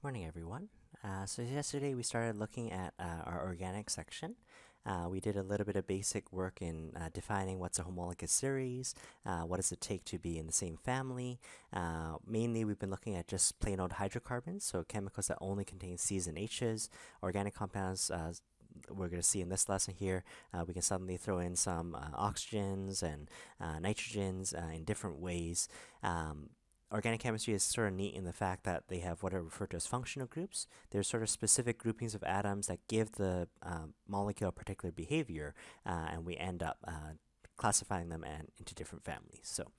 Morning, everyone. So yesterday we started looking at our organic section. We did a little bit of basic work in defining what's a homologous series, what does it take to be in the same family. Mainly, we've been looking at just plain old hydrocarbons, so chemicals that only contain C's and H's. Organic compounds, we're going to see in this lesson here, we can suddenly throw in some oxygens and nitrogens in different ways. Organic chemistry is sort of neat in the fact that they have what are referred to as functional groups. They're sort of specific groupings of atoms that give the molecule a particular behavior, and we end up classifying them into different families. So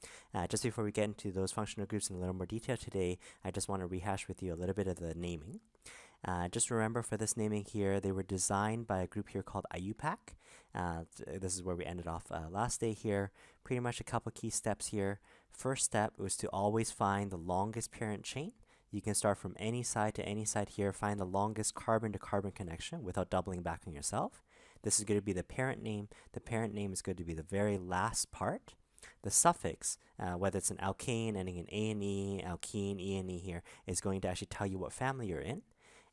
just before we get into those functional groups in a little more detail today, I just want to rehash with you a little bit of the naming. Just remember for this naming here, they were designed by a group here called IUPAC. This is where we ended off last day here. Pretty much a couple key steps here. First step was to always find the longest parent chain. You can start from any side to any side here, find the longest carbon-to-carbon connection without doubling back on yourself. This is going to be the parent name. The parent name is going to be the very last part. The suffix, whether it's an alkane ending in A-N-E, alkene, E-N-E here, is going to actually tell you what family you're in.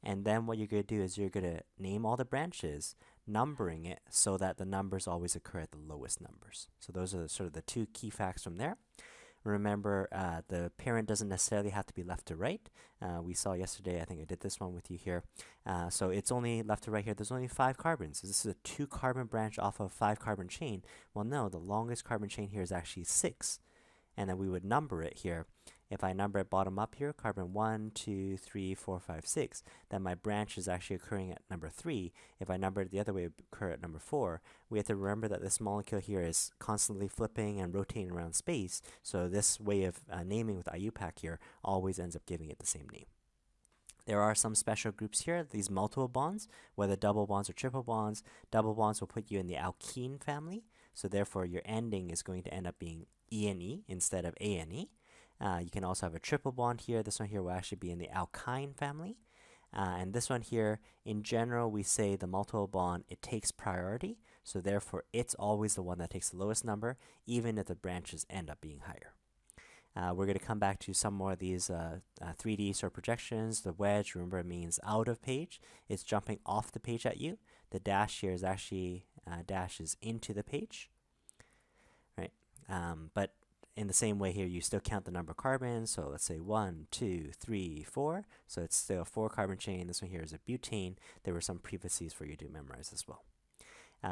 And then what you're going to do is you're going to name all the branches, numbering it so that the numbers always occur at the lowest numbers. So those are sort of the two key facts from there. Remember, the parent doesn't necessarily have to be left to right. We saw yesterday, I think I did this one with you here. So it's only left to right here. There's only 5 carbons. So this is a 2-carbon branch off of a 5-carbon chain. Well, no, the longest carbon chain here is actually 6. And then we would number it here. If I number it bottom up here, carbon 1, 2, 3, 4, 5, 6, then my branch is actually occurring at number 3. If I number it the other way, it would occur at number 4. We have to remember that this molecule here is constantly flipping and rotating around space, so this way of naming with IUPAC here always ends up giving it the same name. There are some special groups here, these multiple bonds, whether double bonds or triple bonds. Double bonds will put you in the alkene family, so therefore your ending is going to end up being E-N-E instead of A-N-E. You can also have a triple bond here. This one here will actually be in the alkyne family. And this one here, in general, we say the multiple bond, it takes priority. So therefore, it's always the one that takes the lowest number, even if the branches end up being higher. We're going to come back to some more of these 3D sort of projections. The wedge, remember, it means out of page. It's jumping off the page at you. The dash here is actually dashes into the page. Right? But in the same way here, you still count the number of carbons. So let's say 1, 2, 3, 4. So it's still a 4-carbon chain. This one here is a butane. There were some prefixes for you to memorize as well.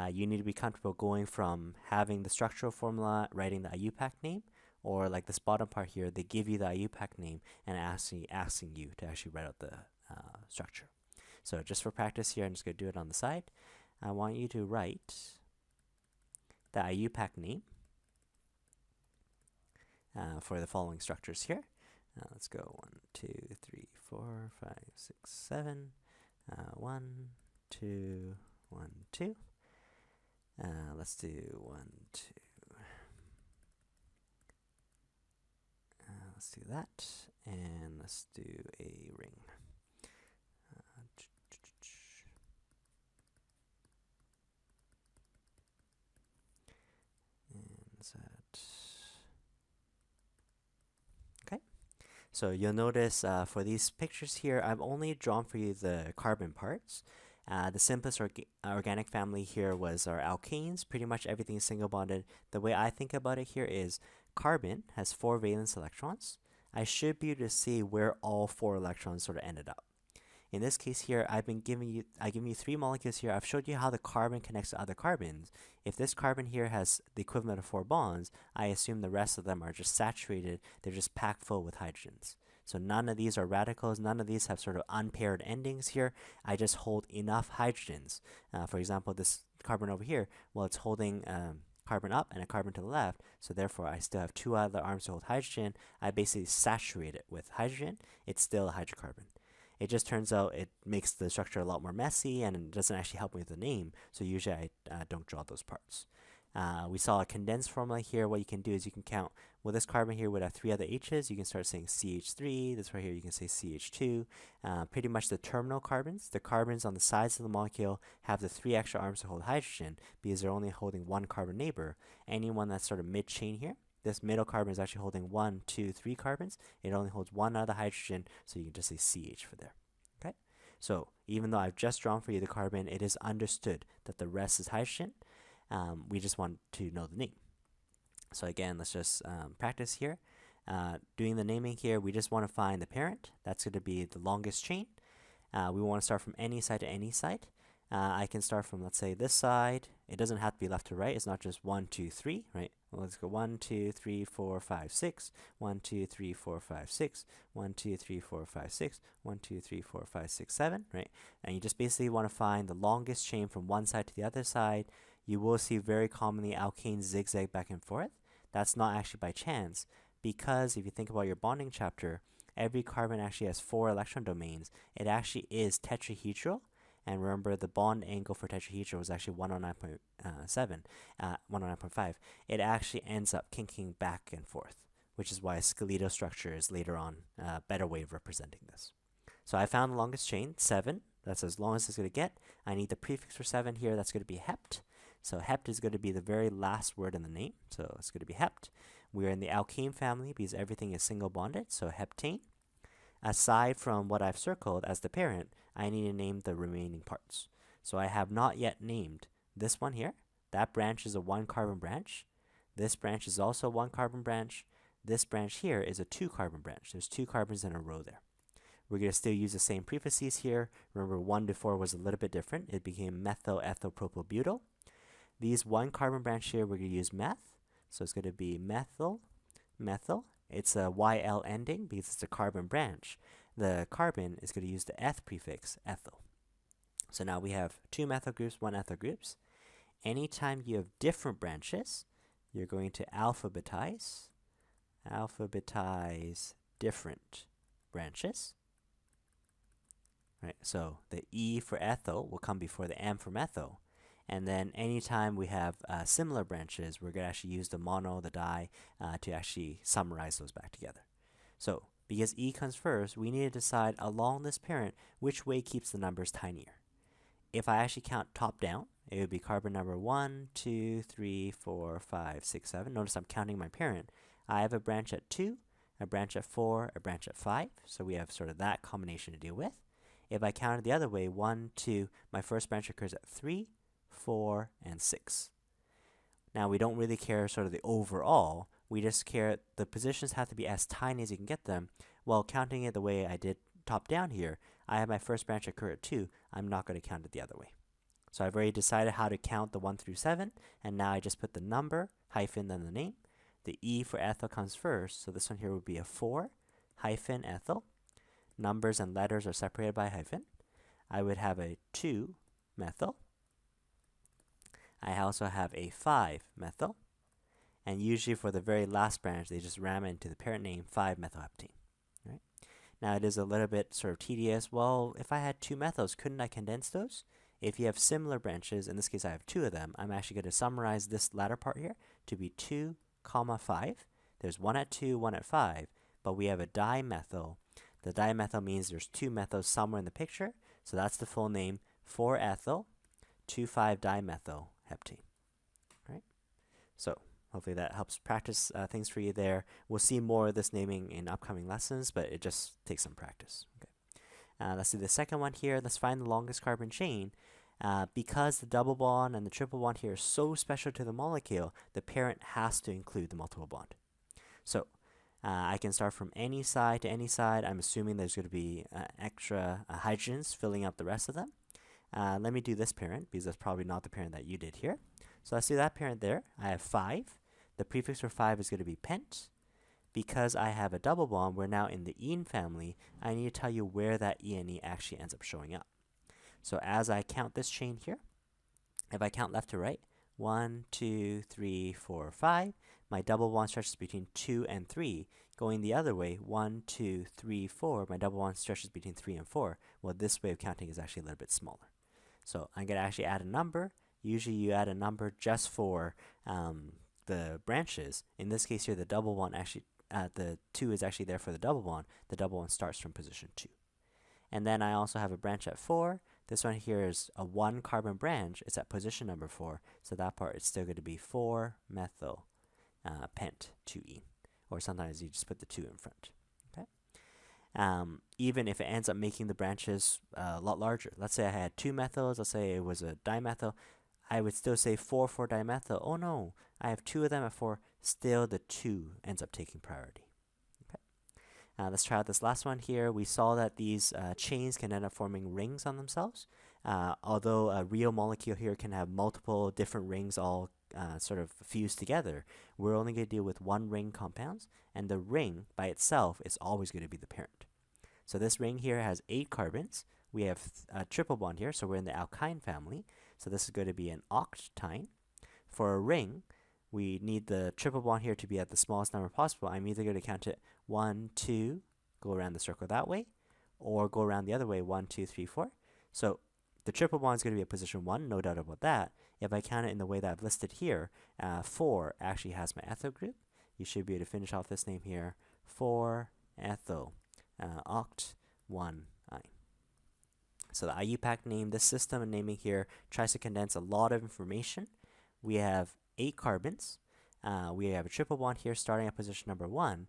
You need to be comfortable going from having the structural formula, writing the IUPAC name, or like this bottom part here, they give you the IUPAC name and asking you to actually write out the structure. So just for practice here, I'm just going to do it on the side. I want you to write the IUPAC name for the following structures here. Let's go 1, 2, 3, 4, 5, 6, 7. 1, 2, 1, 2. Let's do 1, 2. Let's do that, and let's do a ring. And that. Okay. So you'll notice for these pictures here, I've only drawn for you the carbon parts. The simplest organic family here was our alkanes. Pretty much everything is single bonded. The way I think about it here is carbon has 4 valence electrons. I should be able to see where all 4 electrons sort of ended up. In this case here, I've given you 3 molecules here. I've showed you how the carbon connects to other carbons. If this carbon here has the equivalent of 4 bonds, I assume the rest of them are just saturated. They're just packed full with hydrogens. So none of these are radicals. None of these have sort of unpaired endings here. I just hold enough hydrogens. For example, this carbon over here, well, it's holding carbon up and a carbon to the left, so therefore I still have 2 other arms to hold hydrogen. I basically saturate it with hydrogen. It's still a hydrocarbon. It just turns out it makes the structure a lot more messy and it doesn't actually help me with the name, so usually I don't draw those parts. We saw a condensed formula here. What you can do is you can count, well, this carbon here would have 3 other H's. You can start saying CH3. This right here, you can say CH2. Pretty much the terminal carbons, the carbons on the sides of the molecule, have the 3 extra arms to hold hydrogen because they're only holding 1 carbon neighbor. Anyone that's sort of mid-chain here, this middle carbon is actually holding 1, 2, 3 carbons. It only holds 1 other hydrogen, so you can just say CH for there. So even though I've just drawn for you the carbon, it is understood that the rest is hydrogen. We just want to know the name. So again, let's just practice here. Doing the naming here, we just want to find the parent. That's going to be the longest chain. We want to start from any side to any side. I can start from, let's say, this side. It doesn't have to be left to right. It's not just 1, 2, 3, right? Well, let's go 1, 2, 3, 4, 5, 6. 1, 2, 3, 4, 5, 6. 1, 2, 3, 4, 5, 6. 1, 2, 3, 4, 5, 6, 7, right? And you just basically want to find the longest chain from one side to the other side. You will see very commonly alkanes zigzag back and forth. That's not actually by chance, because if you think about your bonding chapter, every carbon actually has 4 electron domains. It actually is tetrahedral. And remember, the bond angle for tetrahedral was actually 109.7, 109.5. It actually ends up kinking back and forth, which is why a skeletal structure is later on a better way of representing this. So I found the longest chain, 7. That's as long as it's going to get. I need the prefix for 7 here. That's going to be hept. So hept is going to be the very last word in the name. So it's going to be hept. We're in the alkane family because everything is single bonded. So heptane. Aside from what I've circled as the parent, I need to name the remaining parts. So I have not yet named this one here. That branch is a 1-carbon branch. This branch is also a 1-carbon branch. This branch here is a 2-carbon branch. There's 2 carbons in a row there. We're going to still use the same prefixes here. Remember, 1 before was a little bit different. It became methyl ethyl propylbutyl. These 1-carbon branch here, we're going to use meth. So it's going to be methyl, methyl. It's a YL ending because it's a carbon branch. The carbon is going to use the eth prefix, ethyl. So now we have 2 methyl groups, 1 ethyl groups. Anytime you have different branches, you're going to alphabetize different branches. Right? So the E for ethyl will come before the M for methyl. And then anytime we have similar branches, we're going to actually use the mono, the di, to actually summarize those back together. So because E comes first, we need to decide along this parent which way keeps the numbers tinier. If I actually count top down, it would be carbon number 1, 2, 3, 4, 5, 6, 7. Notice I'm counting my parent. I have a branch at 2, a branch at 4, a branch at 5. So we have sort of that combination to deal with. If I count it the other way, 1, 2, my first branch occurs at 3, 4, and 6. Now we don't really care sort of the overall. We just care the positions have to be as tiny as you can get them. Well, counting it the way I did top down here, I have my first branch occur at 2. I'm not going to count it the other way. So I've already decided how to count the 1 through 7, and now I just put the number, hyphen, then the name. The E for ethyl comes first, so this one here would be a 4, hyphen, ethyl. Numbers and letters are separated by hyphen. I would have a 2, methyl. I also have a 5, methyl. And usually for the very last branch, they just ram it into the parent name, 5-methylheptane. Right? Now it is a little bit sort of tedious. Well, if I had 2 methyls, couldn't I condense those? If you have similar branches, in this case I have 2 of them, I'm actually going to summarize this latter part here to be 2, 5. There's 1 at 2, 1 at 5, but we have a dimethyl. The dimethyl means there's 2 methyls somewhere in the picture, so that's the full name, 4-ethyl, 2,5-dimethylheptane. Right? So hopefully that helps practice things for you there. We'll see more of this naming in upcoming lessons, but it just takes some practice. Okay. Let's do the second one here. Let's find the longest carbon chain. Because the double bond and the triple bond here is so special to the molecule, the parent has to include the multiple bond. So I can start from any side to any side. I'm assuming there's going to be extra hydrogens filling up the rest of them. Let me do this parent because that's probably not the parent that you did here. So let's do that parent there. I have 5. The prefix for 5 is going to be pent. Because I have a double bond, we're now in the ene family. I need to tell you where that ene actually ends up showing up. So as I count this chain here, if I count left to right, 1, 2, 3, 4, 5, my double bond stretches between 2 and 3. Going the other way, 1, 2, 3, 4, my double bond stretches between 3 and 4. Well, this way of counting is actually a little bit smaller. So I'm going to actually add a number. Usually you add a number just for the branches. In this case here, the double bond actually, the 2 is actually there for the double bond. The double bond starts from position 2. And then I also have a branch at 4. This one here is a 1-carbon branch. It's at position number 4. So that part is still going to be 4-methyl pent 2-ene. Or sometimes you just put the 2 in front. Okay. even if it ends up making the branches a lot larger. Let's say I had 2 methyls, let's say it was a dimethyl, I would still say 4,4-dimethyl. Oh no, I have 2 of them at 4, still the 2 ends up taking priority. Let's try out this last one here. We saw that these chains can end up forming rings on themselves. Although a real molecule here can have multiple different rings all sort of fused together, we're only going to deal with 1 ring compounds, and the ring by itself is always going to be the parent. So this ring here has 8 carbons. We have a triple bond here, so we're in the alkyne family. So this is going to be an octyne. For a ring, we need the triple bond here to be at the smallest number possible. I'm either going to count it 1, 2, go around the circle that way, or go around the other way, 1, 2, 3, 4. So the triple bond is going to be at position 1, no doubt about that. If I count it in the way that I've listed here, 4 actually has my ethyl group. You should be able to finish off this name here, 4-ethyl oct-1-ine. So the IUPAC name, this system and naming here tries to condense a lot of information. We have 8 carbons. We have a triple bond here starting at position number 1.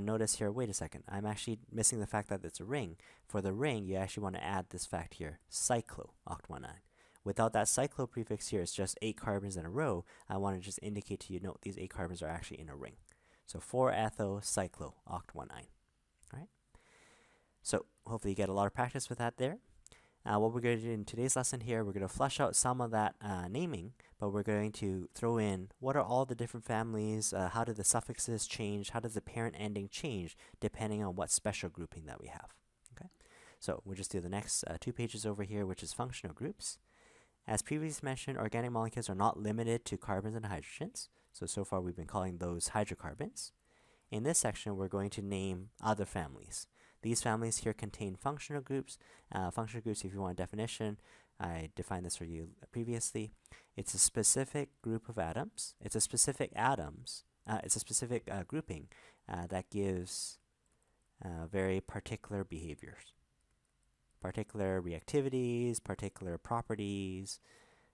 Notice here, wait a second, I'm actually missing the fact that it's a ring. For the ring, you actually want to add this fact here, cyclo-oct-1-ine. Without that cyclo prefix here, it's just 8 carbons in a row. I want to just indicate to you, note these 8 carbons are actually in a ring. So 4-ethyl cyclo-oct-1-ine. All right. So hopefully you get a lot of practice with that there. What we're going to do in today's lesson here, we're going to flesh out some of that naming, but we're going to throw in what are all the different families, how do the suffixes change, how does the parent ending change depending on what special grouping that we have. Okay, so we'll just do the next 2 pages over here, which is functional groups. As previously mentioned, organic molecules are not limited to carbons and hydrogens, so far we've been calling those hydrocarbons. In this section, we're going to name other families. These families here contain functional groups. Functional groups, if you want a definition, I defined this for you previously. It's a specific group of atoms. It's a specific grouping that gives very particular behaviors, particular reactivities, particular properties.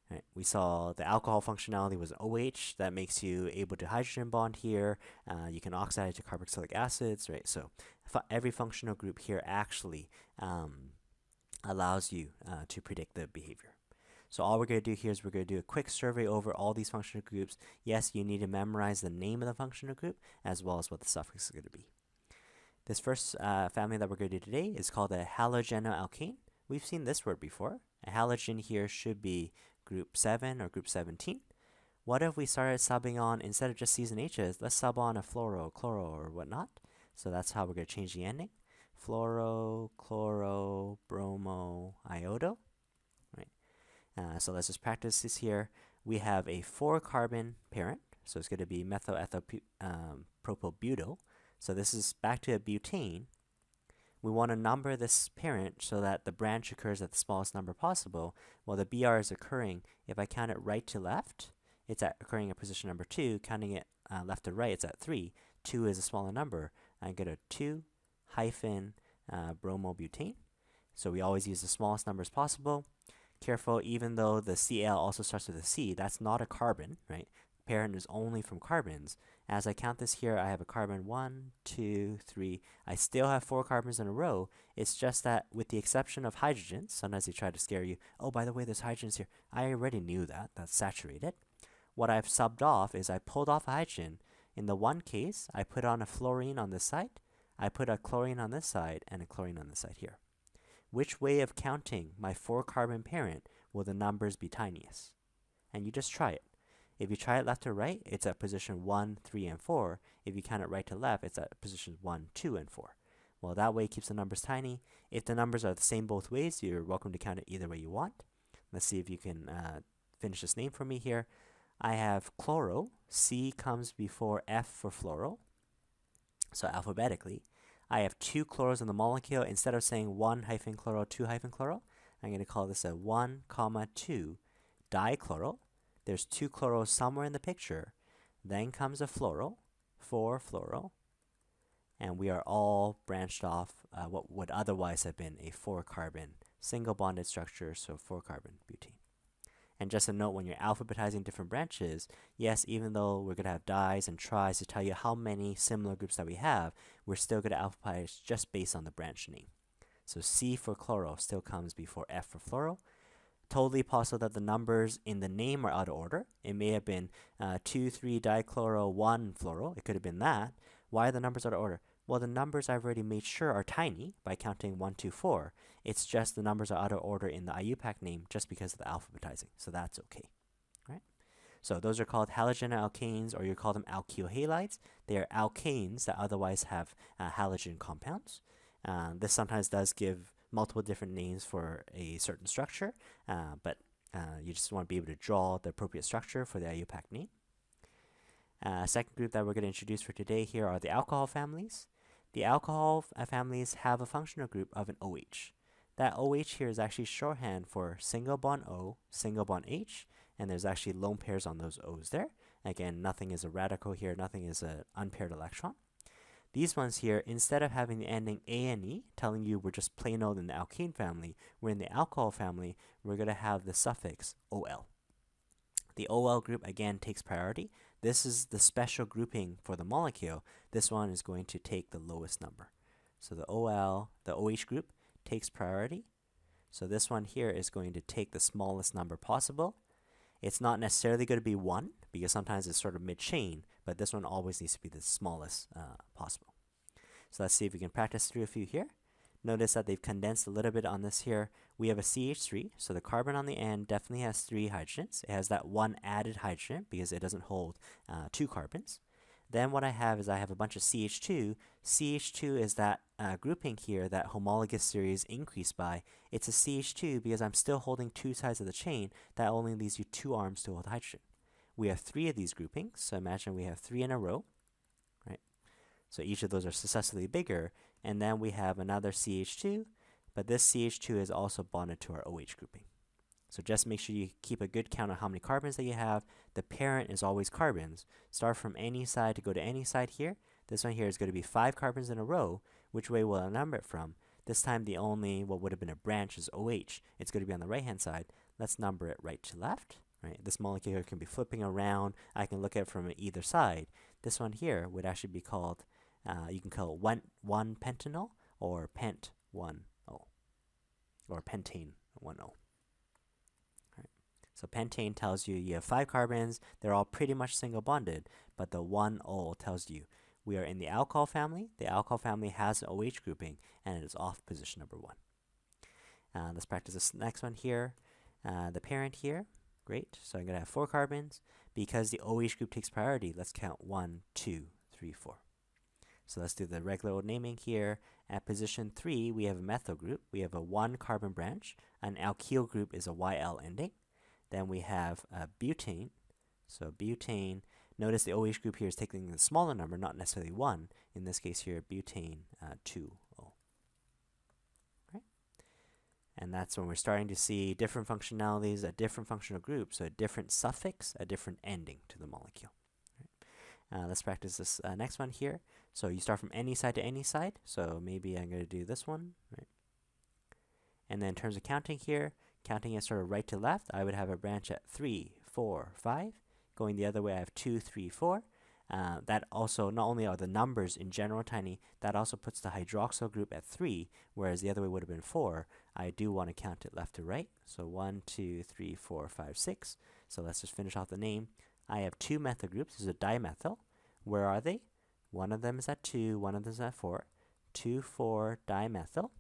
Right. We saw the alcohol functionality was OH. That makes you able to hydrogen bond here. You can oxidize to carboxylic acids, right? So every functional group here actually allows you to predict the behavior. So all we're going to do here is we're going to do a quick survey over all these functional groups. Yes, you need to memorize the name of the functional group as well as what the suffix is going to be. This first family that we're going to do today is called a halogenoalkane. We've seen this word before. A halogen here should be group 7 or group 17. What if we started subbing on, instead of just C's and H's, let's sub on a fluoro, chloro, or whatnot. So that's how we're going to change the ending. Fluoro, chloro, bromo, iodo. Right. So let's just practice this here. We have a 4-carbon parent, so it's going to be methylethyl propylbutyl. So this is back to a butane. We want to number this parent so that the branch occurs at the smallest number possible. Well, the BR is occurring. If I count it right to left, it's occurring at position number 2. Counting it left to right, it's at 3. 2 is a smaller number. I get a 2-bromobutane. So we always use the smallest numbers possible. Careful, even though the Cl also starts with a C, that's not a carbon, right? Parent is only from carbons. As I count this here, I have a carbon 1, 2, 3. I still have 4 carbons in a row. It's just that with the exception of hydrogens, sometimes they try to scare you. Oh, by the way, there's hydrogens here. I already knew that. That's saturated. What I've subbed off is I pulled off a hydrogen. In the one case, I put on a fluorine on this side. I put a chlorine on this side and a chlorine on this side here. Which way of counting my 4-carbon parent will the numbers be tiniest? And you just try it. If you try it left to right, it's at position 1, 3, and 4. If you count it right to left, it's at positions 1, 2, and 4. Well, that way it keeps the numbers tiny. If the numbers are the same both ways, you're welcome to count it either way you want. Let's see if you can finish this name for me here. I have chloro. C comes before F for fluoro. So alphabetically, I have 2 chloros in the molecule. Instead of saying 1-chloro, 2-chloro, I'm going to call this a 1,2 dichloro. There's 2 chloros somewhere in the picture. Then comes a fluoro, 4-fluoro. And we are all branched off what would otherwise have been a 4-carbon single bonded structure, so 4-carbon butane. And just a note, when you're alphabetizing different branches, yes, even though we're going to have dis and tris to tell you how many similar groups that we have, we're still going to alphabetize just based on the branch name. So C for chloro still comes before F for fluoro. Totally possible that the numbers in the name are out of order. It may have been 2,3-dichloro, 1-fluoro. It could have been that. Why are the numbers out of order? Well, the numbers I've already made sure are tiny by counting 1, 2, 4. It's just the numbers are out of order in the IUPAC name just because of the alphabetizing. So that's okay. Right? So those are called halogen alkanes, or you call them alkyl halides. They are alkanes that otherwise have halogen compounds. This sometimes does give multiple different names for a certain structure, but you just want to be able to draw the appropriate structure for the IUPAC name. Second group that we're going to introduce for today here are the alcohol families. The alcohol families have a functional group of an OH. That OH here is actually shorthand for single bond O, single bond H, and there's actually lone pairs on those O's there. Again, nothing is a radical here, nothing is an unpaired electron. These ones here, instead of having the ending ane, telling you we're just plain old in the alkane family, we're in the alcohol family, we're going to have the suffix ol. The ol group, again, takes priority. This is the special grouping for the molecule. This one is going to take the lowest number. So the ol, the OH group, takes priority. So this one here is going to take the smallest number possible. It's not necessarily going to be 1, because sometimes it's sort of mid-chain, but this one always needs to be the smallest possible. So let's see if we can practice through a few here. Notice that they've condensed a little bit on this here. We have a CH3, so the carbon on the end definitely has 3 hydrogens. It has that one added hydrogen because it doesn't hold 2 carbons. Then what I have is I have a bunch of CH2. CH2 is that grouping here that homologous series increased by. It's a CH2 because I'm still holding 2 sides of the chain. That only leaves you 2 arms to hold hydrogen. We have 3 of these groupings, so imagine we have 3 in a row, right? So each of those are successively bigger, and then we have another CH2, but this CH2 is also bonded to our OH grouping. So just make sure you keep a good count of how many carbons that you have. The parent is always carbons. Start from any side to go to any side here. This one here is going to be 5 carbons in a row. Which way will I number it from? This time the only, what would have been a branch is OH. It's going to be on the right-hand side. Let's number it right to left. Right? This molecule here can be flipping around. I can look at it from either side. This one here would actually be called, you can call it 1-pentanol or pent-1-O, or pentane 1-O. So pentane tells you you have 5 carbons. They're all pretty much single bonded, but the 1-ol tells you we are in the alcohol family. The alcohol family has an OH grouping, and it is off position number 1. Let's practice this next one here. The parent here, great. So I'm going to have 4 carbons. Because the OH group takes priority, let's count 1, 2, 3, 4. So let's do the regular old naming here. At position 3, we have a methyl group. We have a 1 carbon branch. An alkyl group is a YL ending. Then we have butane. So butane, notice the OH group here is taking the smaller number, not necessarily 1. In this case here, butane 2-O. Right? And that's when we're starting to see different functionalities, a different functional group, so a different suffix, a different ending to the molecule. Right? Let's practice this next one here. So you start from any side to any side. So maybe I'm going to do this one. Right? And then in terms of counting here, counting it sort of right to left, I would have a branch at 3, 4, 5. Going the other way, I have 2, 3, 4. That also, not only are the numbers in general tiny, that also puts the hydroxyl group at 3, whereas the other way would have been 4. I do want to count it left to right. So 1, 2, 3, 4, 5, 6. So let's just finish off the name. I have 2 methyl groups. This is a dimethyl. Where are they? One of them is at 2, one of them is at 4. 2, 4 dimethyl.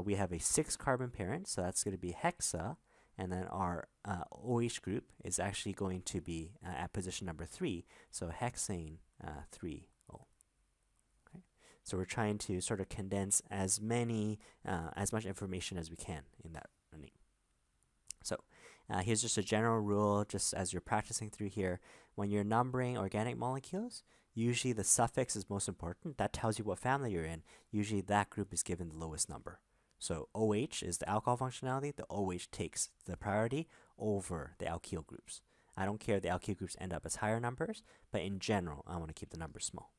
We have a 6 carbon parent, so that's going to be hexa, and then our OH group is actually going to be at position number 3, so hexane 3-O. Okay. So we're trying to sort of condense as much information as we can in that name. So here's just a general rule, just as you're practicing through here. When you're numbering organic molecules, usually the suffix is most important. That tells you what family you're in. Usually that group is given the lowest number. So OH is the alcohol functionality. The OH takes the priority over the alkyl groups. I don't care if the alkyl groups end up as higher numbers, but in general, I want to keep the numbers small.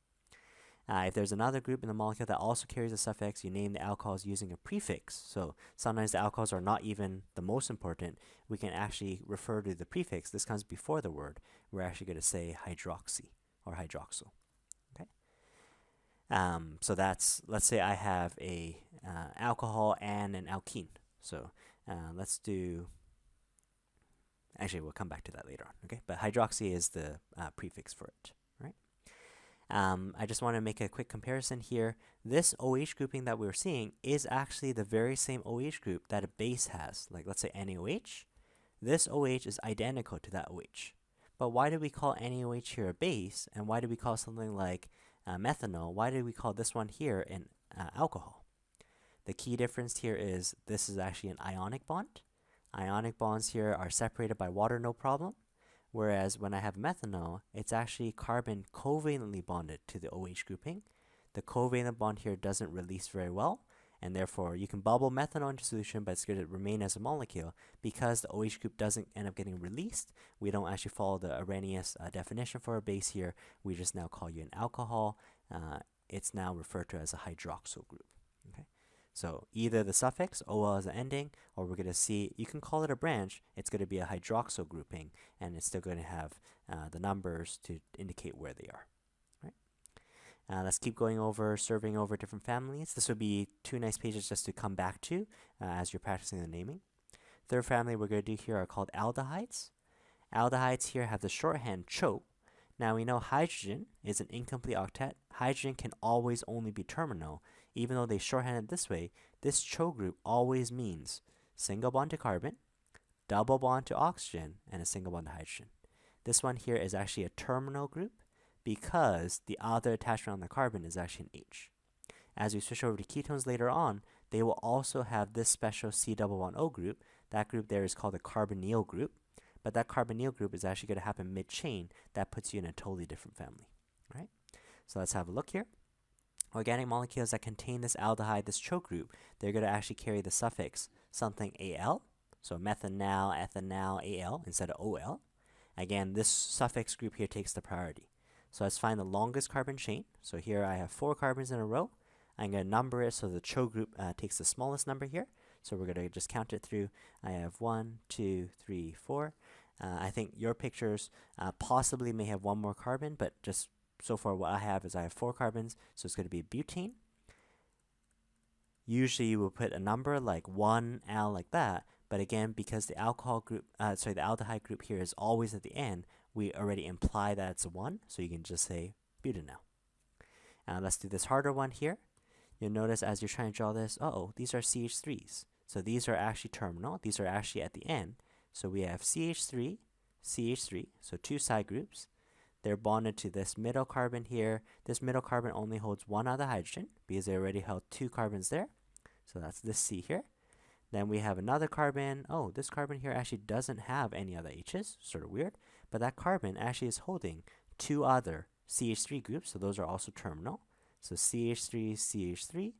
If there's another group in the molecule that also carries a suffix, you name the alcohols using a prefix. So sometimes the alcohols are not even the most important. We can actually refer to the prefix. This comes before the word. We're actually going to say hydroxy or hydroxyl. Okay. So that's, let's say I have a alcohol and an alkene. So let's do, actually we'll come back to that later on. Okay, but hydroxy is the prefix for it. I just want to make a quick comparison here. This OH grouping that we're seeing is actually the very same OH group that a base has. Like, let's say NaOH. This OH is identical to that OH. But why do we call NaOH here a base? And why do we call something like methanol? Why do we call this one here an alcohol? The key difference here is this is actually an ionic bond. Ionic bonds here are separated by water, no problem. Whereas when I have methanol, it's actually carbon covalently bonded to the OH grouping. The covalent bond here doesn't release very well, and therefore you can bubble methanol into solution, but it's going to remain as a molecule. Because the OH group doesn't end up getting released, we don't actually follow the Arrhenius definition for a base here. We just now call you an alcohol. It's now referred to as a hydroxyl group. Okay. So either the suffix, OL as an ending, or we're going to see, you can call it a branch, it's going to be a hydroxyl grouping, and it's still going to have the numbers to indicate where they are. Right? Let's keep going over, surveying over different families. This would be 2 nice pages just to come back to as you're practicing the naming. Third family we're going to do here are called aldehydes. Aldehydes here have the shorthand CHO. Now we know hydrogen is an incomplete octet. Hydrogen can always only be terminal. Even though they shorthand it this way, this CHO group always means single bond to carbon, double bond to oxygen, and a single bond to hydrogen. This one here is actually a terminal group because the other attachment on the carbon is actually an H. As we switch over to ketones later on, they will also have this special C double bond O group. That group there is called a carbonyl group, but that carbonyl group is actually going to happen mid-chain. That puts you in a totally different family. All right? So let's have a look here. Organic molecules that contain this aldehyde, this CHO group, they're going to actually carry the suffix something Al, so methanal, ethanal, Al instead of Ol. Again, this suffix group here takes the priority. So let's find the longest carbon chain. So here I have 4 carbons in a row. I'm going to number it so the CHO group takes the smallest number here. So we're going to just count it through. I have 1, 2, 3, 4. I think your pictures possibly may have 1 more carbon, but just so far what I have is I have 4 carbons, so it's going to be butane. Usually you will put a number like 1 al like that, but again, because the alcohol group, the aldehyde group here is always at the end, we already imply that it's a 1, so you can just say butanol. Let's do this harder one here. You'll notice as you're trying to draw this, these are CH3s. So these are actually terminal. These are actually at the end. So we have CH3, CH3, so 2 side groups. They're bonded to this middle carbon here. This middle carbon only holds 1 other hydrogen because they already held 2 carbons there. So that's this C here. Then we have another carbon. Oh, this carbon here actually doesn't have any other H's. Sort of weird. But that carbon actually is holding 2 other CH3 groups. So those are also terminal. So CH3, CH3.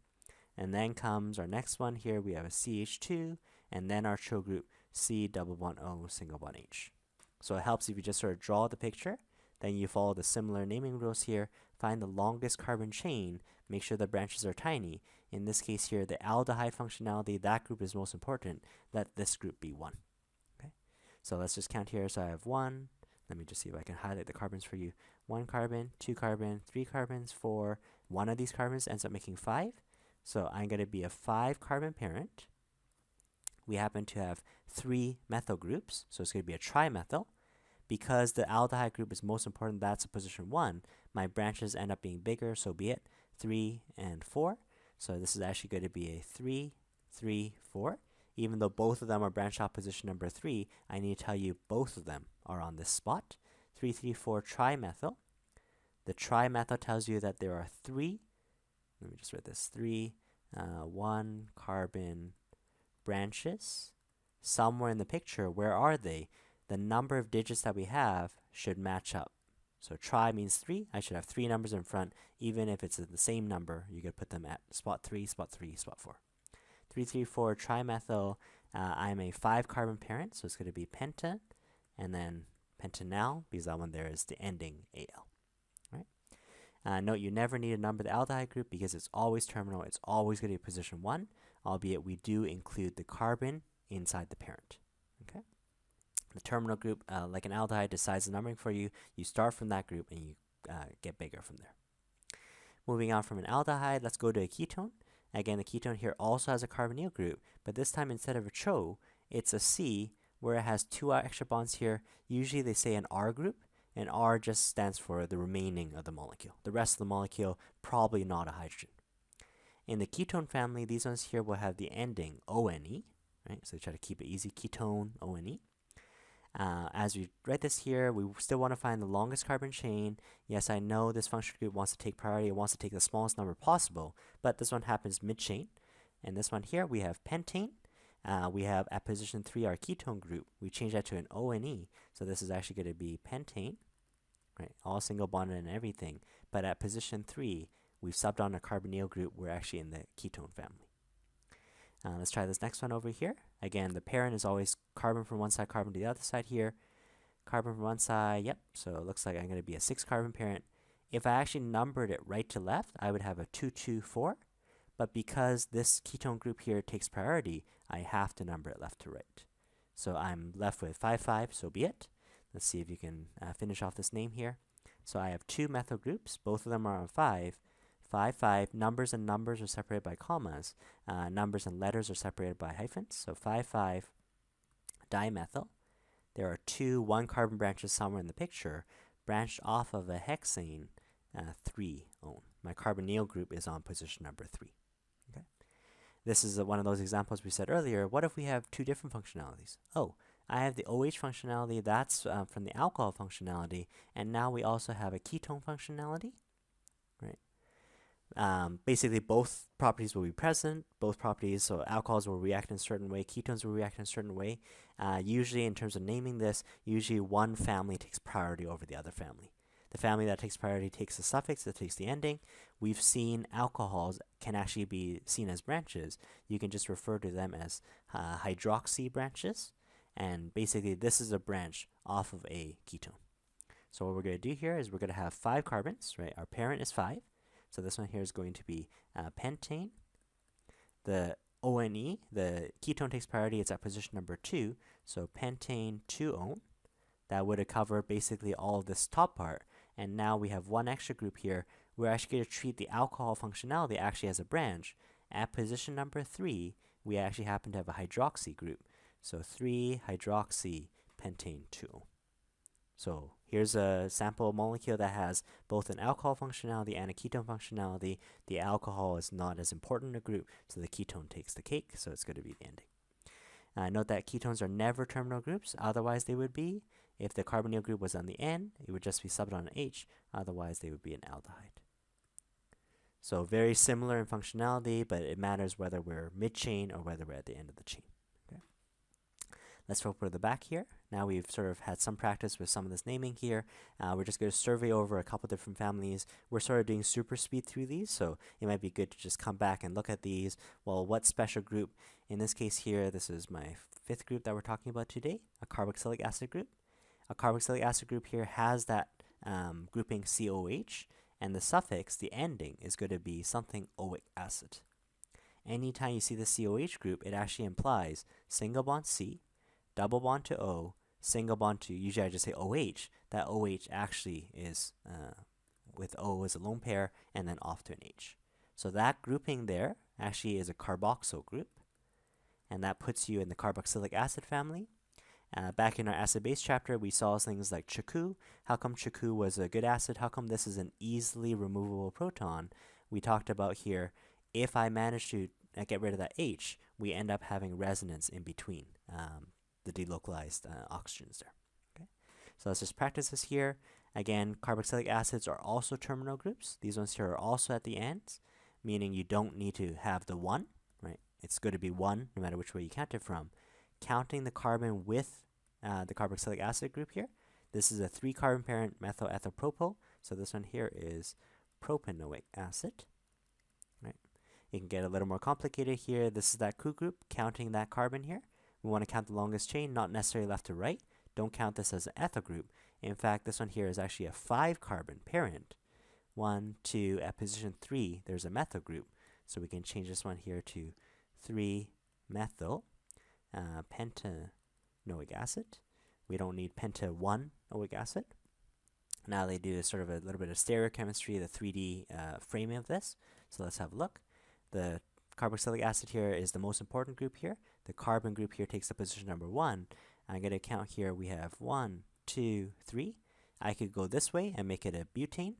And then comes our next one here. We have a CH2. And then our CHO group, C double bond O single bond H. So it helps if you just sort of draw the picture. Then you follow the similar naming rules here. Find the longest carbon chain. Make sure the branches are tiny. In this case here, the aldehyde functionality, that group is most important. Let this group be 1. Okay. So let's just count here. So I have 1. Let me just see if I can highlight the carbons for you. 1 carbon, 2 carbon, 3 carbons, 4. One of these carbons ends up making 5. So I'm going to be a 5 carbon parent. We happen to have 3 methyl groups. So it's going to be a trimethyl. Because the aldehyde group is most important, that's a position 1, my branches end up being bigger, so be it, 3 and 4. So this is actually going to be a 3, 3, 4. Even though both of them are branched off position number 3, I need to tell you both of them are on this spot. 3, 3, 4 trimethyl. The trimethyl tells you that there are 3, let me just write this, 3, 1 carbon branches. Somewhere in the picture, where are they? The number of digits that we have should match up. So tri means 3. I should have 3 numbers in front. Even if it's the same number, you could put them at spot 3, spot 3, spot 4. 3, 3, 4 trimethyl. I'm a 5 carbon parent, so it's going to be penta, and then pentanal, because that one there is the ending Al. Right? Note you never need to number the aldehyde group because it's always terminal. It's always going to be position 1, albeit we do include the carbon inside the parent. Okay. The terminal group, like an aldehyde, decides the numbering for you. You start from that group and you get bigger from there. Moving on from an aldehyde, let's go to a ketone. Again, the ketone here also has a carbonyl group, but this time instead of a CHO, it's a C, where it has 2 extra bonds here. Usually they say an R group, and R just stands for the remaining of the molecule. The rest of the molecule, probably not a hydrogen. In the ketone family, these ones here will have the ending ONE, right? So try to keep it easy, ketone, ONE. As we write this here, we still want to find the longest carbon chain. Yes, I know this functional group wants to take priority. It wants to take the smallest number possible, but this one happens mid-chain. And this one here, we have pentane. We have at position 3 our ketone group. We change that to an ONE, so this is actually going to be pentane, right? All single bonded and everything. But at position 3, we've subbed on a carbonyl group. We're actually in the ketone family. Let's try this next one over here. Again, the parent is always carbon from one side, carbon to the other side here. Carbon from one side, yep. So it looks like I'm going to be a 6 carbon parent. If I actually numbered it right to left, I would have a 2, 2, 4. But because this ketone group here takes priority, I have to number it left to right. So I'm left with 5, 5, so be it. Let's see if you can finish off this name here. So I have 2 methyl groups. Both of them are on 5. 5, 5. Numbers and numbers are separated by commas. Numbers and letters are separated by hyphens. So 5, 5 dimethyl. There are 2 1-carbon branches somewhere in the picture, branched off of a hexane 3 on. My carbonyl group is on position number 3. Okay. This is one of those examples we said earlier. What if we have 2 different functionalities? Oh, I have the OH functionality. That's from the alcohol functionality. And now we also have a ketone functionality. Right. Basically, both properties will be present. Both properties, so alcohols will react in a certain way, ketones will react in a certain way. Usually, in terms of naming this, usually one family takes priority over the other family. The family that takes priority takes the suffix, that takes the ending. We've seen alcohols can actually be seen as branches. You can just refer to them as hydroxy branches. And basically, this is a branch off of a ketone. So what we're going to do here is we're going to have 5 carbons, right? Our parent is 5. So this one here is going to be pentane. The ONE, the ketone takes priority. It's at position number 2. So pentane 2-on. That would have covered basically all of this top part. And now we have 1 extra group here. We're actually going to treat the alcohol functionality actually as a branch. At position number 3, we actually happen to have a hydroxy group. So 3-hydroxy pentane 2. So here's a sample molecule that has both an alcohol functionality and a ketone functionality. The alcohol is not as important a group, so the ketone takes the cake, so it's going to be the ending. Note that ketones are never terminal groups, otherwise they would be. If the carbonyl group was on the N, it would just be subbed on an H, otherwise they would be an aldehyde. So very similar in functionality, but it matters whether we're mid-chain or whether we're at the end of the chain. Let's flip over to the back here. Now we've sort of had some practice with some of this naming here. We're just going to survey over a couple different families. We're sort of doing super speed through these, so it might be good to just come back and look at these. Well, what special group? In this case here, this is my 5th group that we're talking about today, a carboxylic acid group. A carboxylic acid group here has that grouping COH, and the suffix, the ending, is going to be something oic acid. Anytime you see the COH group, it actually implies single bond C, double bond to O, single bond to, usually I just say OH. That OH actually is with O as a lone pair and then off to an H. So that grouping there actually is a carboxyl group, and that puts you in the carboxylic acid family. Back in our acid-base chapter, we saw things like CHQ. How come CHQ was a good acid? How come this is an easily removable proton? We talked about here, if I manage to get rid of that H, we end up having resonance in between the delocalized oxygens there. Okay, so let's just practice this here. Again, carboxylic acids are also terminal groups. These ones here are also at the ends, meaning you don't need to have the 1, right? It's going to be 1 no matter which way you count it from. Counting the carbon with the carboxylic acid group here, this is a 3-carbon parent methyl ethyl propyl. So this one here is propanoic acid. Right? It can get a little more complicated here. This is that Q group, counting that carbon here. We want to count the longest chain, not necessarily left to right. Don't count this as an ethyl group. In fact, this one here is actually a 5-carbon parent 1, 2, at position 3, there's a methyl group. So we can change this one here to 3-methyl pentanoic acid. We don't need penta-1-oic acid. Now they do sort of a little bit of stereochemistry, the 3D framing of this. So let's have a look. The carboxylic acid here is the most important group here. The carbon group here takes up position number 1. I'm going to count here. We have 1, 2, 3. I could go this way and make it a butane,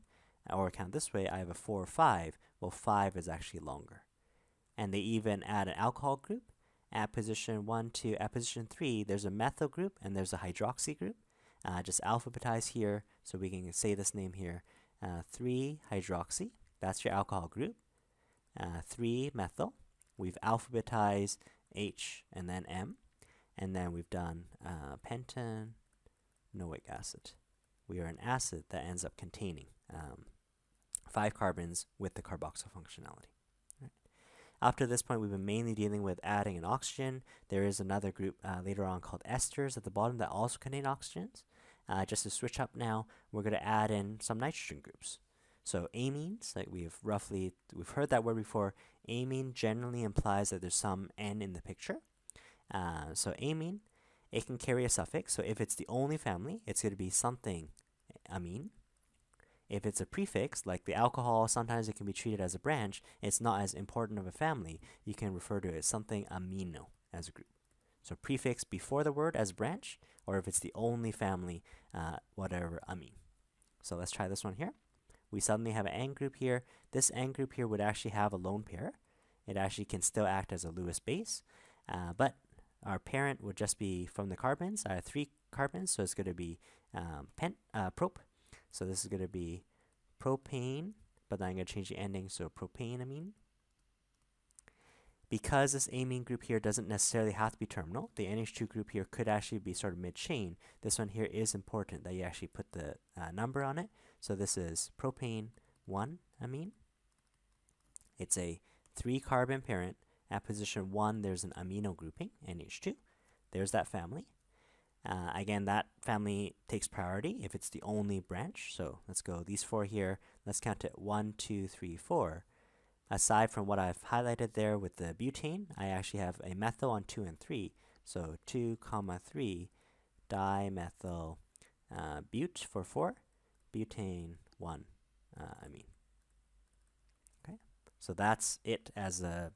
or count this way. I have a 4, 5. Well, 5 is actually longer. And they even add an alcohol group. At position 1, 2, at position 3, there's a methyl group and there's a hydroxy group. Just alphabetize here so we can say this name here. 3-hydroxy, that's your alcohol group. 3-methyl, we've alphabetized H and then M. And then we've done pentanoic acid. We are an acid that ends up containing 5 carbons with the carboxyl functionality. Right. Up to this point, we've been mainly dealing with adding an oxygen. There is another group later on called esters at the bottom that also contain oxygens. Just to switch up now, we're going to add in some nitrogen groups. So amines, like we've heard that word before. Amine generally implies that there's some N in the picture. So amine, it can carry a suffix. So if it's the only family, it's going to be something amine. If it's a prefix, like the alcohol, sometimes it can be treated as a branch. It's not as important of a family. You can refer to it as something amino as a group. So prefix before the word as branch, or if it's the only family, whatever, amine. So let's try this one here. We suddenly have an N group here. This N group here would actually have a lone pair. It actually can still act as a Lewis base, but our parent would just be from the carbons. I have 3 carbons, so it's going to be prop. So this is going to be propane, but then I'm going to change the ending, so propaneamine. Because this amine group here doesn't necessarily have to be terminal, the NH2 group here could actually be sort of mid-chain. This one here is important that you actually put the number on it. So this is propane 1-amine. It's a 3-carbon parent. At position 1, there's an amino grouping, NH2. There's that family. Again, that family takes priority if it's the only branch. So let's go these 4 here. Let's count it 1, 2, 3, 4. Aside from what I've highlighted there with the butane, I actually have a methyl on 2 and 3. So 2, 3 dimethyl but for 4, butane 1-amine. Okay, so that's it as a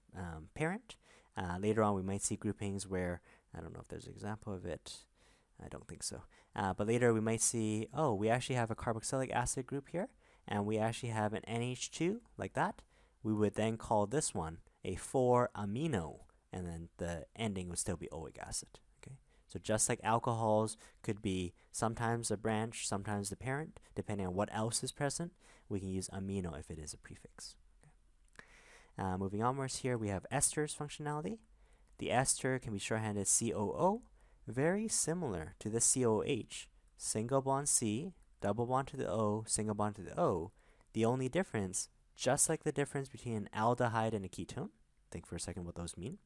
parent. Later on, we might see groupings where, I don't know if there's an example of it. I don't think so. But later we might see, oh, we actually have a carboxylic acid group here, and we actually have an NH2 like that. We would then call this one a 4-amino, and then the ending would still be oic acid. Okay, so just like alcohols could be sometimes a branch, sometimes the parent, depending on what else is present, we can use amino if it is a prefix. Okay. Moving onwards here, we have esters functionality. The ester can be shorthanded COO, very similar to the COH. Single bond C, double bond to the O, single bond to the O. The only difference, just like the difference between an aldehyde and a ketone, think for a second what those mean.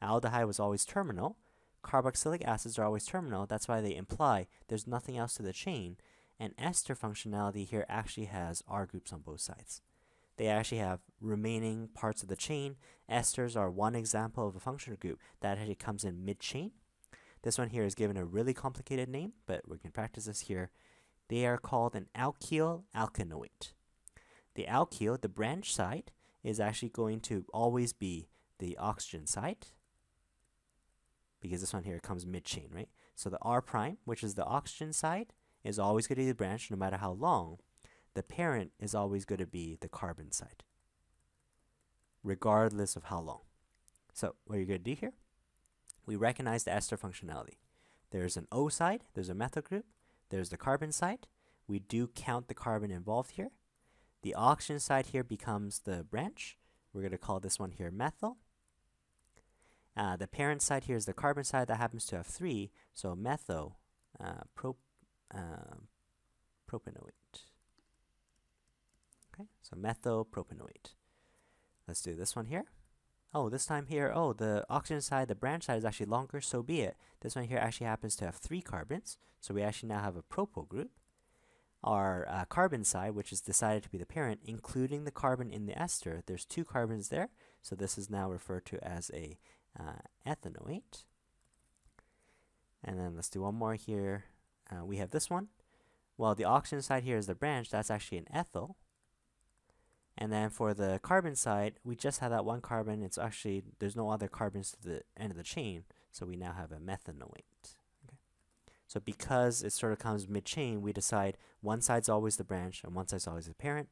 Aldehyde was always terminal. Carboxylic acids are always terminal. That's why they imply there's nothing else to the chain. And ester functionality here actually has R groups on both sides. They actually have remaining parts of the chain. Esters are one example of a functional group that actually comes in mid-chain. This one here is given a really complicated name, but we can practice this here. They are called an alkyl alkanoate. The alkyl, the branch side, is actually going to always be the oxygen side, because this one here comes mid-chain, right? So the R prime, which is the oxygen side, is always going to be the branch no matter how long. The parent is always going to be the carbon side, regardless of how long. So what you're going to do here, we recognize the ester functionality. There's an O side, there's a methyl group, there's the carbon side. We do count the carbon involved here. The oxygen side here becomes the branch. We're going to call this one here methyl. The parent side here is the carbon side that happens to have 3, so methyl propanoate. Okay, so methyl propanoate. Let's do this one here. Oh, this time here, oh, the oxygen side, the branch side is actually longer, so be it. This one here actually happens to have 3 carbons, so we actually now have a propyl group. our carbon side, which is decided to be the parent, including the carbon in the ester. There's 2 carbons there, so this is now referred to as a ethanoate. And then let's do one more here. We have this one. Well, the oxygen side here is the branch. That's actually an ethyl. And then for the carbon side, we just have that one carbon. It's actually, there's no other carbons to the end of the chain, so we now have a methanoate. Okay. So because it sort of comes mid-chain, we decide one side's always the branch and one side's always the parent.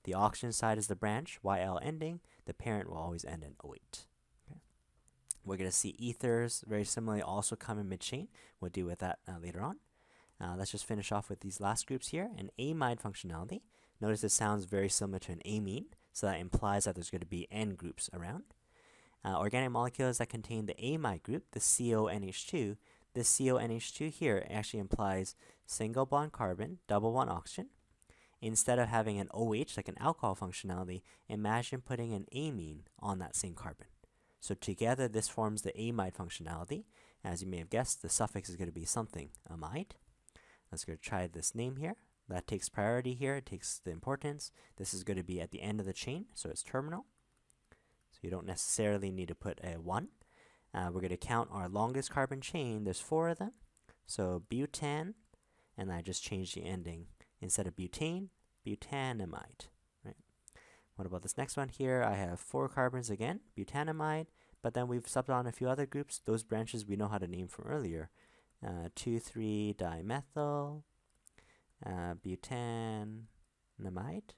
The oxygen side is the branch, YL ending. The parent will always end in O8. Okay. We're going to see ethers, very similarly, also come in mid-chain. We'll deal with that later on. Let's just finish off with these last groups here. An amide functionality. Notice this sounds very similar to an amine, so that implies that there's going to be N groups around. Organic molecules that contain the amide group, the CONH2. This CONH2 here actually implies single bond carbon, double bond oxygen. Instead of having an OH, like an alcohol functionality, imagine putting an amine on that same carbon. So together this forms the amide functionality. As you may have guessed, the suffix is going to be something amide. Let's go try this name here. That takes priority here, it takes the importance. This is going to be at the end of the chain, so it's terminal. So you don't necessarily need to put a 1. We're going to count our longest carbon chain. There's 4 of them. So butan, and I just changed the ending. Instead of butane, butanamide. Right? What about this next one here? I have 4 carbons again, butanamide, but then we've subbed on a few other groups. Those branches we know how to name from earlier. 2,3-dimethyl, butanamide,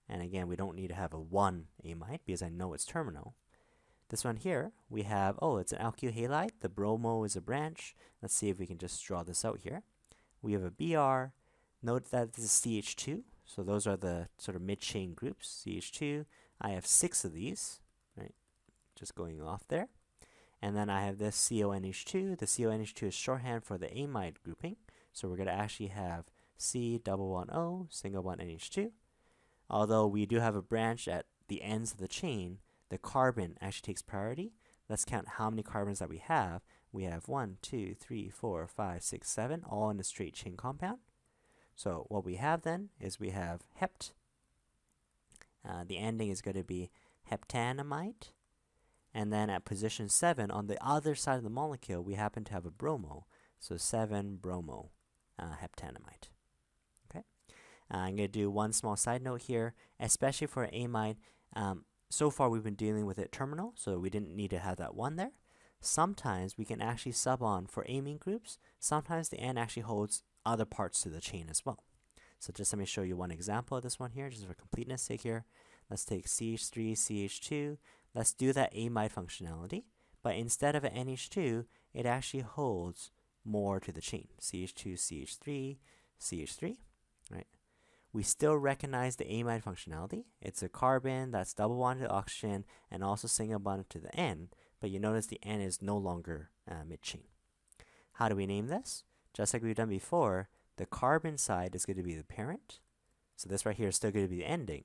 and again we don't need to have a 1 amide because I know it's terminal. This one here we have, oh, it's an alkyl halide. The bromo is a branch. Let's see if we can just draw this out here. We have a Br. Note that this is CH2, so those are the sort of mid-chain groups. CH2, I have 6 of these, right, just going off there. And then I have this CONH2. The CONH2 is shorthand for the amide grouping. So we're going to actually have C double bond O, single bond NH2. Although we do have a branch at the ends of the chain, the carbon actually takes priority. Let's count how many carbons that we have. We have 1, 2, 3, 4, 5, 6, 7, all in a straight chain compound. So what we have then is we have hept. The ending is going to be heptanamide. And then at position 7, on the other side of the molecule, we happen to have a bromo. So 7-bromo heptanamide. Okay. I'm going to do one small side note here, especially for amide. So far, we've been dealing with it terminal, so we didn't need to have that 1 there. Sometimes we can actually sub on for amine groups. Sometimes the N actually holds other parts to the chain as well. So just let me show you one example of this one here, just for completeness sake here. Let's take CH3, CH2. Let's do that amide functionality, but instead of an NH2, it actually holds more to the chain. CH2, CH3, CH3, right? We still recognize the amide functionality. It's a carbon that's double bonded to oxygen and also single bonded to the N, but you notice the N is no longer mid-chain. How do we name this? Just like we've done before, the carbon side is going to be the parent. So this right here is still going to be the ending.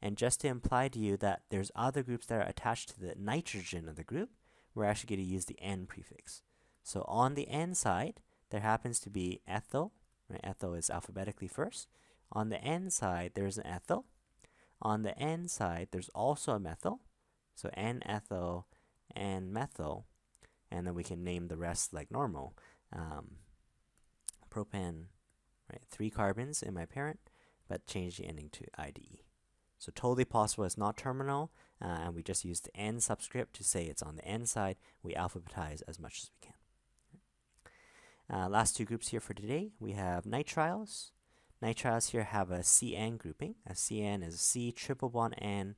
And just to imply to you that there's other groups that are attached to the nitrogen of the group, we're actually going to use the N prefix. So on the N side, there happens to be ethyl. Right? Ethyl is alphabetically first. On the N side, there's an ethyl. On the N side, there's also a methyl. So N-ethyl, N-methyl. And then we can name the rest like normal. Propane, right? 3 carbons in my parent, but change the ending to IDE. So totally possible it's not terminal, and we just use the N subscript to say it's on the N side. We alphabetize as much as we can. Last 2 groups here for today. We have nitriles. Nitriles here have a CN grouping. A CN is a C triple bond N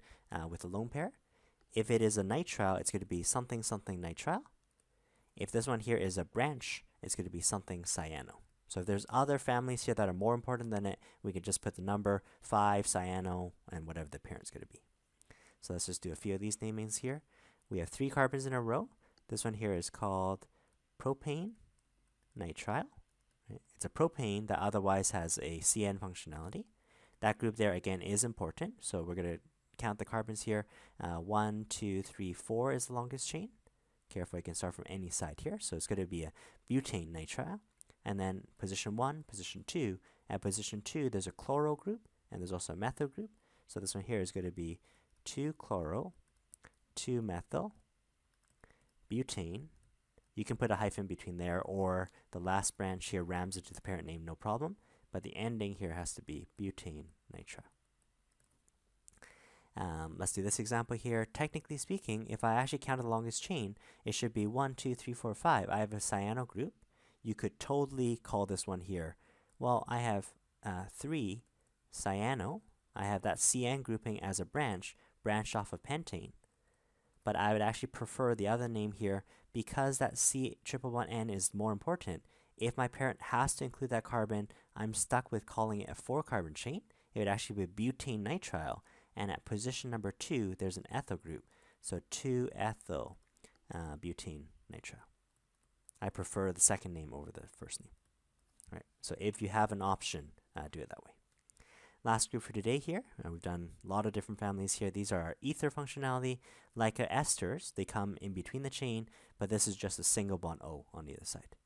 with a lone pair. If it is a nitrile, it's going to be something something nitrile. If this one here is a branch, it's going to be something cyano. So if there's other families here that are more important than it, we can just put the number 5, cyano, and whatever the parent's going to be. So let's just do a few of these namings here. We have 3 carbons in a row. This one here is called propane nitrile. Right? It's a propane that otherwise has a CN functionality. That group there, again, is important. So we're going to count the carbons here. 1, 2, 3, 4 is the longest chain. Careful, I can start from any side here. So it's going to be a butane nitrile. And then position 1, position 2, At position 2, there's a chloro group, and there's also a methyl group. So this one here is going to be 2-chloro, 2-methyl, butane. You can put a hyphen between there, or the last branch here rams into the parent name, no problem. But the ending here has to be butane nitrile. Let's do this example here. Technically speaking, if I actually count the longest chain, it should be 1, 2, 3, 4, 5. I have a cyano group. You could totally call this one here. Well, I have 3 cyano. I have that CN grouping as a branched off of pentane. But I would actually prefer the other name here because that C111N is more important. If my parent has to include that carbon, I'm stuck with calling it a 4-carbon chain. It would actually be butane nitrile. And at position number 2, there's an ethyl group. So 2-ethyl butane nitrile. I prefer the second name over the first name. All right. So if you have an option, do it that way. Last group for today here. We've done a lot of different families here. These are our ether functionality. Like esters, they come in between the chain, but this is just a single bond O on the other side.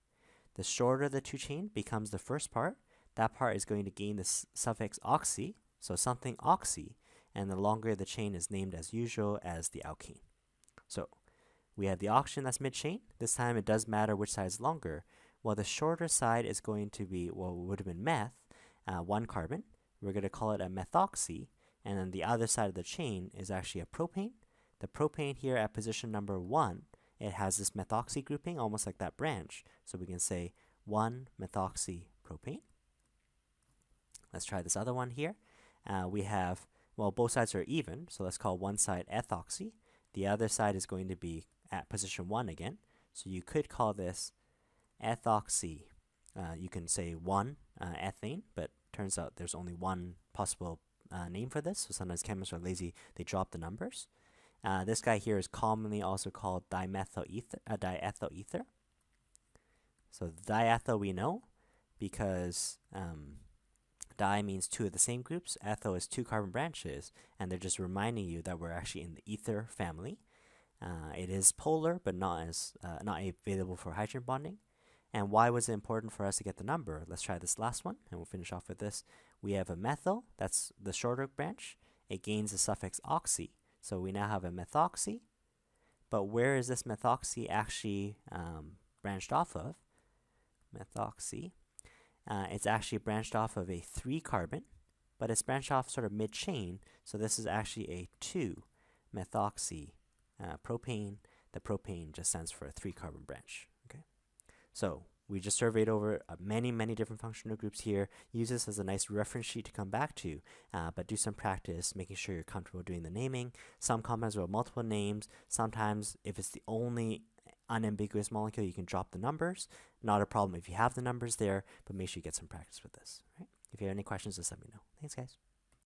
The shorter the 2 chain becomes the first part. That part is going to gain the suffix oxy, so something oxy, and the longer the chain is named as usual as the alkane. So we have the oxygen that's mid-chain. This time it does matter which side is longer. Well, the shorter side is going to be, well, would have been meth, 1 carbon. We're going to call it a methoxy, and then the other side of the chain is actually a propane. The propane here at position number 1, it has this methoxy grouping, almost like that branch. So we can say 1-methoxy propane. Let's try this other one here. We have, well, both sides are even, so let's call one side ethoxy. The other side is going to be at position 1 again. So you could call this ethoxy. You can say 1-ethane, but turns out there's only one possible name for this. So sometimes chemists are lazy, they drop the numbers. This guy here is commonly also called dimethyl ether. So diethyl we know because di means 2 of the same groups. Ethyl is 2 carbon branches, and they're just reminding you that we're actually in the ether family. It is polar, but not available for hydrogen bonding. And why was it important for us to get the number? Let's try this last one, and we'll finish off with this. We have a methyl, that's the shorter branch. It gains the suffix oxy. So we now have a methoxy. But where is this methoxy actually branched off of? Methoxy. It's actually branched off of a 3-carbon, but it's branched off sort of mid-chain. So this is actually a 2-methoxy propane. The propane just stands for a 3-carbon branch. Okay. So we just surveyed over many different functional groups here. Use this as a nice reference sheet to come back to, but do some practice, making sure you're comfortable doing the naming. Some compounds will have multiple names. Sometimes, if it's the only unambiguous molecule, you can drop the numbers. Not a problem if you have the numbers there, but make sure you get some practice with this. Right? If you have any questions, just let me know. Thanks, guys.